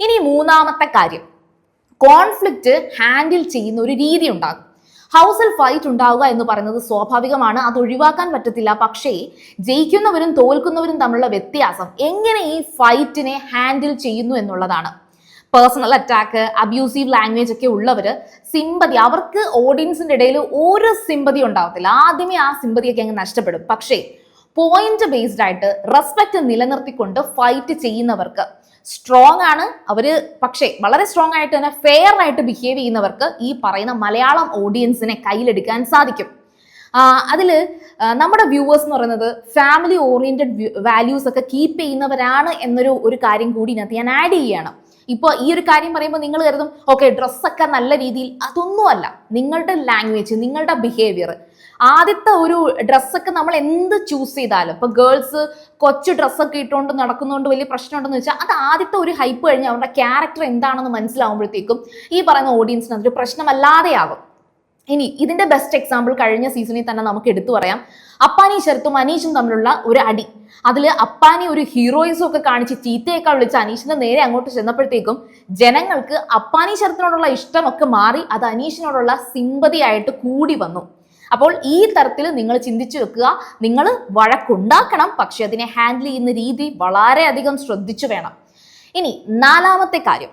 ഇനി മൂന്നാമത്തെ കാര്യം, കോൺഫ്ലിക്റ്റ് ഹാൻഡിൽ ചെയ്യുന്ന ഒരു രീതി ഉണ്ടാകും. ഹൗസിൽ ഫൈറ്റ് ഉണ്ടാവുക എന്ന് പറയുന്നത് സ്വാഭാവികമാണ്, അത് ഒഴിവാക്കാൻ പറ്റത്തില്ല. പക്ഷേ ജയിക്കുന്നവരും തോൽക്കുന്നവരും തമ്മിലുള്ള വ്യത്യാസം എങ്ങനെ ഈ ഫൈറ്റിനെ ഹാൻഡിൽ ചെയ്യുന്നു എന്നുള്ളതാണ്. പേഴ്സണൽ അറ്റാക്ക്, അബ്യൂസീവ് ലാംഗ്വേജ് ഒക്കെ ഉള്ളവര് സിമ്പതി, അവർക്ക് ഓഡിയൻസിന്റെ ഇടയിൽ ഒരു സിമ്പതി ഉണ്ടാവത്തില്ല. ആദ്യമേ ആ സിമ്പതിയൊക്കെ അങ്ങ് നഷ്ടപ്പെടും. പക്ഷേ പോയിന്റ് ബേസ്ഡ് ആയിട്ട് റെസ്പെക്ട് നിലനിർത്തിക്കൊണ്ട് ഫൈറ്റ് ചെയ്യുന്നവർക്ക്, സ്ട്രോങ് ആണ് അവര്, പക്ഷേ വളരെ സ്ട്രോങ് ആയിട്ട് തന്നെ ഫെയർ ആയിട്ട് ബിഹേവ് ചെയ്യുന്നവർക്ക് ഈ പറയുന്ന മലയാളം ഓഡിയൻസിനെ കയ്യിലെടുക്കാൻ സാധിക്കും. അതിൽ നമ്മുടെ വ്യൂവേഴ്സ് എന്ന് പറയുന്നത് ഫാമിലി ഓറിയന്റഡ് വാല്യൂസ് ഒക്കെ കീപ്പ് ചെയ്യുന്നവരാണ് എന്നൊരു കാര്യം കൂടി ഇതിനകത്ത് ഞാൻ ആഡ് ചെയ്യണം. ഇപ്പോൾ ഈ ഒരു കാര്യം പറയുമ്പോൾ നിങ്ങൾ കരുതും ഓക്കെ ഡ്രസ്സൊക്കെ നല്ല രീതിയിൽ, അതൊന്നുമല്ല. നിങ്ങളുടെ ലാംഗ്വേജ്, നിങ്ങളുടെ ബിഹേവിയർ, ആദ്യത്തെ ഒരു ഡ്രസ്സൊക്കെ നമ്മൾ എന്ത് ചൂസ് ചെയ്താലും, ഇപ്പൊ ഗേൾസ് കൊച്ചു ഡ്രസ്സൊക്കെ ഇട്ടുകൊണ്ട് നടക്കുന്നതുകൊണ്ട് വലിയ പ്രശ്നമുണ്ടെന്ന് വെച്ചാൽ അത് ആദ്യത്തെ ഒരു ഹൈപ്പ് കഴിഞ്ഞ് അവരുടെ ക്യാരക്ടർ എന്താണെന്ന് മനസ്സിലാവുമ്പോഴത്തേക്കും ഈ പറയുന്ന ഓഡിയൻസിന് അതൊരു പ്രശ്നമല്ലാതെയാകും. ഇനി ഇതിന്റെ ബെസ്റ്റ് എക്സാമ്പിൾ കഴിഞ്ഞ സീസണിൽ തന്നെ നമുക്ക് എടുത്തു പറയാം. അപ്പാനി ശരത്തും അനീഷും തമ്മിലുള്ള ഒരു അടി. അതിൽ അപ്പാനി ഒരു ഹീറോയിസം ഒക്കെ കാണിച്ച് ചീത്തയേക്കാൾ വിളിച്ച് അനീഷിന്റെ നേരെ അങ്ങോട്ട് ചെന്നപ്പോഴത്തേക്കും ജനങ്ങൾക്ക് അപ്പാനി ശരത്തിനോടുള്ള ഇഷ്ടമൊക്കെ മാറി അത് അനീഷിനോടുള്ള സിമ്പതി ആയിട്ട് കൂടി വന്നു. അപ്പോൾ ഈ തരത്തിൽ നിങ്ങൾ ചിന്തിച്ചു വെക്കുക. നിങ്ങൾ വഴക്കുണ്ടാക്കണം, പക്ഷെ അതിനെ ഹാൻഡിൽ ചെയ്യുന്ന രീതി വളരെയധികം ശ്രദ്ധിച്ചു വേണം. ഇനി നാലാമത്തെ കാര്യം,